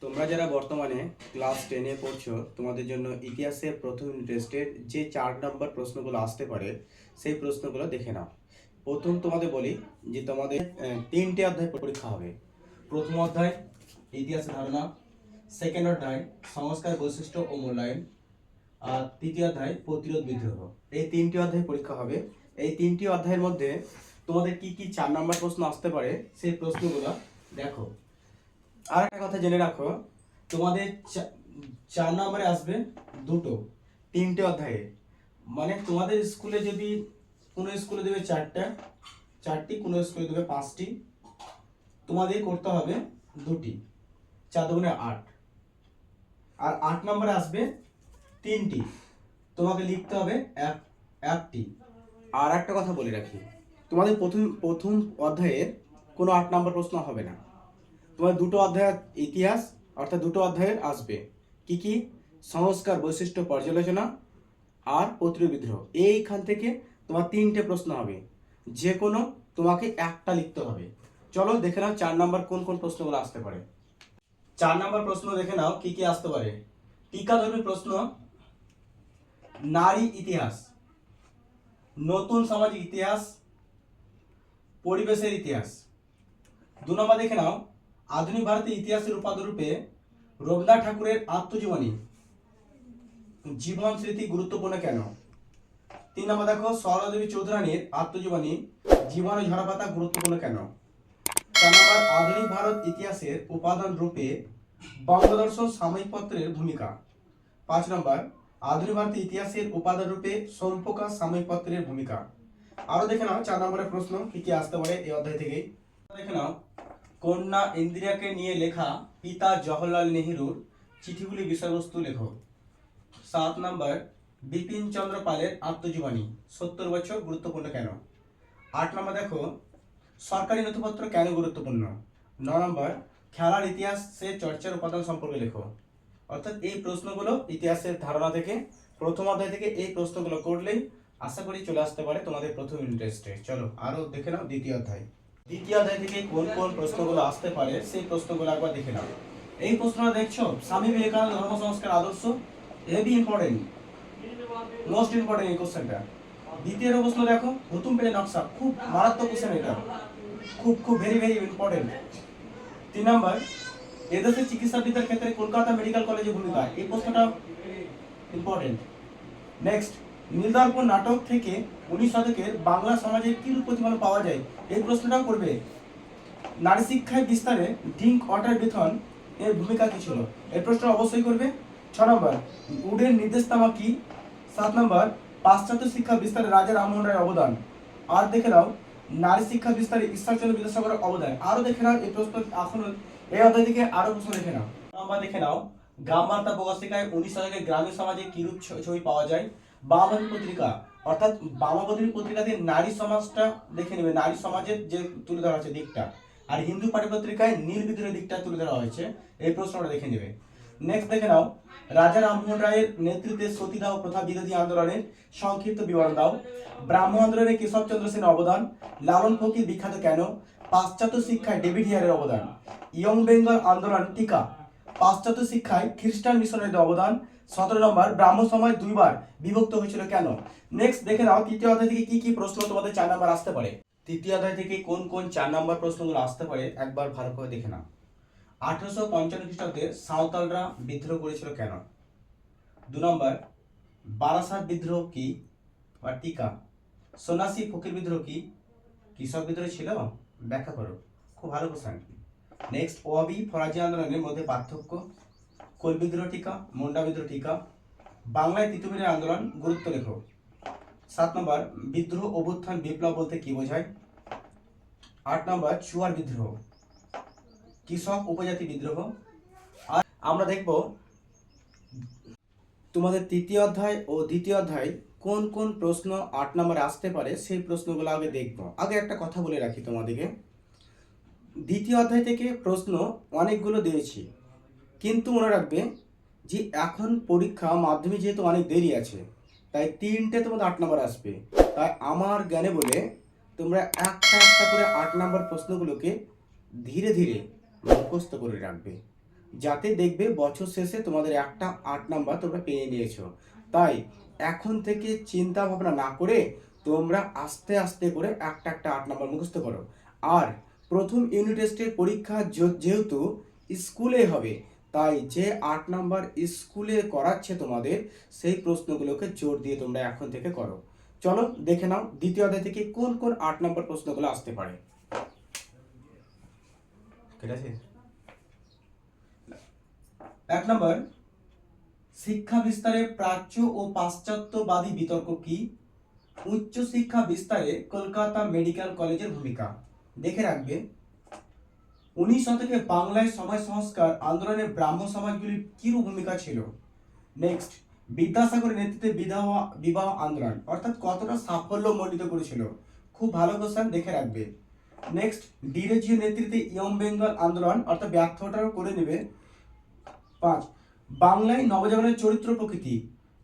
তোমরা যারা বর্তমানে ক্লাস 10-এ পড়ছো, তোমাদের জন্য ইতিহাসের প্রথম টেস্টের যে 4 নম্বর প্রশ্নগুলো আসতে পারে সেই প্রশ্নগুলো দেখে নাও। প্রথম তোমাদের বলি যে তোমাদের 3টে অধ্যায় পরীক্ষা হবে। প্রথম অধ্যায় ইতিহাসের ধারণা, সেকেন্ড অধ্যায় সংস্কার বৈশিষ্ট্য ও মূল্যায়ন, আর তৃতীয় অধ্যায় প্রতিরোধ বিদ্রোহ। এই 3টি অধ্যায় পরীক্ষা হবে। এই 3টি অধ্যায়ের মধ্যে তোমাদের কি কি 4 নম্বর প্রশ্ন আসতে পারে সেই প্রশ্নগুলো দেখো। আর একটা কথা জেনে রাখো, তোমাদের 4 নম্বরে আসবে দুটো, 3টে অধ্যায়ে। মানে তোমাদের স্কুলে যদি কোনো স্কুলে দেবে 4টি, কোনো স্কুলে দেবে 5টি, তোমাদের করতে হবে 2টি, 4 দুগুণে 8। আর 8 নম্বরে আসবে 3টি, তোমাকে লিখতে হবে একটি। আর একটা কথা বলে রাখি, তোমাদের প্রথম অধ্যায়ে কোনো 8 নম্বর প্রশ্ন হবে না। তোমার দুটো অধ্যায় ইতিহাস, অর্থাৎ দুটো অধ্যায়ের আসবে কি কি, সংস্কার বৈশিষ্ট্য পর্যালোচনা আর প্রতিরোধ বিদ্রোহ। এইখান থেকে তোমার 3টে প্রশ্ন হবে, যে কোনো তোমাকে একটা লিখতে হবে। চলো দেখে নাও 4 নম্বর কোন কোন প্রশ্নগুলো আসতে পারে। 4 নম্বর প্রশ্ন দেখে নাও কি কি আসতে পারে। টিকাধর্মী প্রশ্ন, নারী ইতিহাস, নতুন সামাজিক ইতিহাস, পরিবেশের ইতিহাস। 2 নম্বর দেখে নাও আধুনিক ভারতের ইতিহাসের উপাদান রূপে রবীন্দ্রনাথ ঠাকুরের আত্মজীবনী, জীবন স্মৃতি গুরুত্বপূর্ণ কেন। 3 নম্বর দেখো সরলা দেবী চৌধুরানীর আত্মজীবনী, জীবন ও ঝরাপাতা গুরুত্বপূর্ণ কেন। 4 নম্বর আধুনিক ভারত ইতিহাসের উপাদান রূপে বঙ্গদর্শন সাময়িক পত্রের ভূমিকা। 5 নম্বর আধুনিক ভারতের ইতিহাসের উপাদান রূপে সোমপ্রকাশ সাময়িক পত্রের ভূমিকা। আরো দেখে নাও 4 নম্বরের প্রশ্ন কি কি আসতে পারে এই অধ্যায় থেকে। দেখে নাও কন্যা ইন্দিরাকে নিয়ে লেখা পিতা জওহরলাল নেহরুর চিঠিগুলি বিষয়বস্তু লেখো। 7 নম্বর বিপিন চন্দ্র পালের আত্মজীবনী, 70 বছর গুরুত্বপূর্ণ কেন। 8 নম্বর দেখো সরকারি নথিপত্র কেন গুরুত্বপূর্ণ। 9 নম্বর খেলার ইতিহাসের চর্চার উপাদান সম্পর্কে লেখো। অর্থাৎ এই প্রশ্নগুলো ইতিহাসের ধারণা থেকে প্রথম অধ্যায় থেকে এই প্রশ্নগুলো করলেই আশা করি চলে আসতে পারে তোমাদের প্রথম ইন্টারেস্টে। চলো আরো দেখে নাও দ্বিতীয় অধ্যায়। দ্বিতীয় অধ্যায় থেকে কোন কোন প্রশ্নগুলো আসতে পারে সেই প্রশ্নগুলো একবার দেখে নাও। এই প্রশ্নটা দেখছো, স্বামী বিবেকানন্দ ধর্ম সংস্কার আদর্শ, হেভি ইম্পর্টেন্ট, মোস্ট ইম্পর্টেন্ট এই কোশ্চেনটা। দ্বিতীয় প্রশ্ন দেখো হুতুম পেলে নকশা, খুব মারাত্মক কোশ্চেন এটা, খুব খুব ভেরি ভেরি ইম্পর্টেন্ট। 3 নম্বর এদেশের চিকিৎসাবিদ্যার ক্ষেত্রে কলকাতা মেডিকেল কলেজের ভূমিকা, এই প্রশ্নটা ইম্পর্টেন্ট। নেক্সট নীলদর্পণ নাটক থেকে 19 শতকের বাংলা সমাজের কি রূপ প্রতিফলন পাওয়া যায়, এই প্রশ্নটাও করবে। নারী শিক্ষায় বিস্তারে ড্রিঙ্ক ওয়াটার বেথন এর ভূমিকা কি ছিল, এই প্রশ্ন অবশ্যই করবে। 6 নম্বর উডের নির্দেশনামা কি। 7 নম্বর পাশ্চাত্য শিক্ষা বিস্তারে রাজা রামমোহন রায়ের অবদান। আর দেখে নাও নারী শিক্ষা বিস্তারে ঈশ্বরচন্দ্র বিদ্যাসাগরের অবদান। আরো দেখে নাও এই প্রশ্ন এখন এই অধ্যায় থেকে আরো প্রশ্ন দেখে নাও। নাম্বার দেখে নাও গ্রাম বার্তা প্রকাশিকায় 19 শতকের গ্রামীণ সমাজে কিরূপ ছবি পাওয়া যায়। বামপন্থী পত্রিকা, অর্থাৎ বামপন্থী পত্রিকাতে নারী সমাজটা দেখে নেবে, নারী সমাজের যে তুলে ধরা হয়েছে দিকটা। আর হিন্দু পাঠ্য পত্রিকায় নীল বিদ্রোহের দিকটা তুলে ধরা হয়েছে, এই প্রশ্নটা দেখে নেবে। নেক্সট দেখে নাও রাজা রামমোহন রায়ের নেতৃত্বে সতীদাহ প্রথা বিরোধী আন্দোলনের সংক্ষিপ্ত বিবরণ দাও। ব্রাহ্ম আন্দোলনে কেশবচন্দ্র সেনের অবদান। লালন ফকির বিখ্যাত কেন। পাশ্চাত্য শিক্ষায় ডেভিড হিয়ারের অবদান। ইয়ং বেঙ্গল আন্দোলন টিকা। পাশ্চাত্য শিক্ষায় খ্রিস্টান মিশনারিদের অবদান। 17 নম্বর ব্রাহ্ম সমাজ দুইবার বিভক্ত হয়েছিল কেন। নেক্সট দেখে নাও তৃতীয় অধ্যায় থেকে কি কি প্রশ্ন তোমাদের 4 নাম্বার আসতে পারে। তৃতীয় অধ্যায় থেকে কোন কোন 4 নাম্বার প্রশ্নগুলো আসতে পারে একবার ভালো করে দেখে নাও। 1855 খ্রিস্টাব্দে সাঁওতালরা বিদ্রোহ করেছিল কেন। 2 নম্বর বারাসাত বিদ্রোহ কি বা টিকা। সন্ন্যাসী ফকির বিদ্রোহ কি, কৃষক বিদ্রোহ ছিল, ব্যাখ্যা করো। খুব ভালো কোশ্চেন। নেক্সট ওয়াবি ফরাজি আন্দোলনের মধ্যে পার্থক্য। কোল বিদ্রোহ টিকা, মুন্ডা বিদ্রোহ টিকা। বাংলায় তিতুমিরের আন্দোলন গুরুত্ব লেখো। 7 নম্বর বিদ্রোহ অভ্যুত্থান বিপ্লব বলতে কি বোঝায়। 8 নম্বর চুয়ার বিদ্রোহ, কৃষক উপজাতি বিদ্রোহ। আর আমরা দেখব তোমাদের তৃতীয় অধ্যায় ও দ্বিতীয় অধ্যায় কোন কোন প্রশ্ন 8 নম্বরে আসতে পারে সেই প্রশ্নগুলো আগে দেখব। আগে একটা কথা বলে রাখি তোমাদেরকে, দ্বিতীয় অধ্যায় থেকে প্রশ্ন অনেকগুলো দিয়েছি, কিন্তু মনে রাখবে যে এখন পরীক্ষা মাধ্যমে যেহেতু অনেক দেরি আছে, তাই 3টে তোমাদের 8 নম্বর আসবে। তাই আমার জ্ঞানে বলে তোমরা একটা একটা করে 8 নম্বর প্রশ্নগুলোকে ধীরে ধীরে মুখস্থ করে রাখবে। যাতে দেখবে বছর শেষে তোমাদের একটা 8 নাম্বার তোমরা পেয়ে নিয়েছো। তাই এখন থেকে চিন্তা ভাবনা না করে তোমরা আস্তে আস্তে করে একটা একটা 8 নাম্বার মুখস্থ করো। আর প্রথম ইউনিট টেস্টের পরীক্ষা যেহেতু স্কুলে হবে, তাই যে 8 নাম্বার স্কুলে করাচ্ছে তোমাদের, সেই প্রশ্নগুলোকে জোর দিয়ে তোমরা এখন থেকে করো। চলো দেখে নাও দ্বিতীয় অধ্যায় থেকে কোন কোন 8 নাম্বার প্রশ্নগুলো আসতে পারে। ঠিক আছে, 1 নাম্বার, শিক্ষা বিস্তারে প্রাচ্য ও পাশ্চাত্যবাদী বিতর্ক কি? উচ্চ শিক্ষা বিস্তারে কলকাতা মেডিকেল কলেজের ভূমিকা। দেখে রাখবে 19 শতকে বাংলায় সমাজ সংস্কার আন্দোলনে ব্রাহ্ম সমাজগুলির কিরূপ ভূমিকা ছিল। নেক্সট, বিদ্যাসাগরের নেতৃত্বে বিবাহ আন্দোলন অর্থাৎ কতটা সাফল্য মণ্ডিত করেছিল। খুব ভালো কোশ্চেন, দেখে রাখবে। নেক্সট, ডিরেজিও নেতৃত্বে ইয়ং বেঙ্গল আন্দোলন অর্থাৎ ব্যাখ্যাটাও করে নেবে। 5, বাংলায় নবজাগরণের চরিত্র প্রকৃতি।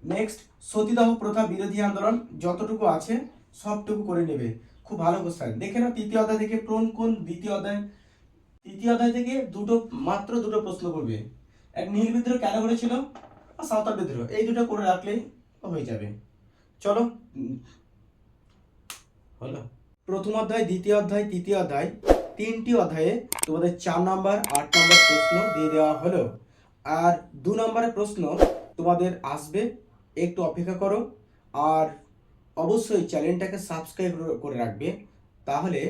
নেক্সট, সতীদাহ প্রথা বিরোধী আন্দোলন, যতটুকু আছে সবটুকু করে নেবে। খুব ভালো কোশ্চেন, দেখে নাও তৃতীয় অধ্যায় থেকে কোন তৃতীয় অধ্যায় থেকে মাত্র দুটো প্রশ্ন করবে। এক, নীল বিদ্রোহ কেন করেছিল, আর সাঁওতাল বিদ্রোহ, এই দুটো করে রাখলেই হয়ে যাবে। চলো হলো প্রথম অধ্যায়, দ্বিতীয় অধ্যায়, তৃতীয় অধ্যায়, 3টি অধ্যায়ে তোমাদের 4 নাম্বার 8 নাম্বার প্রশ্ন দিয়ে দেওয়া হলো। আর 2 নাম্বারের প্রশ্ন তোমাদের আসবে, একটু অপেক্ষা করো। আর অবশ্যই চ্যানেলটাকে সাবস্ক্রাইব করে রাখবে, তাহলে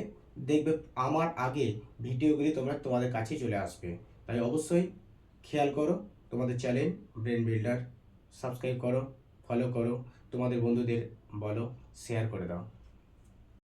দেখবে আমার আগে ভিডিওগুলি তোমাদের কাছে চলে আসবে। তাই অবশ্যই খেয়াল করো তোমাদের চ্যানেল ব্রেন বিল্ডার, সাবস্ক্রাইব করো, ফলো করো, তোমাদের বন্ধুদের বলো, শেয়ার করে দাও।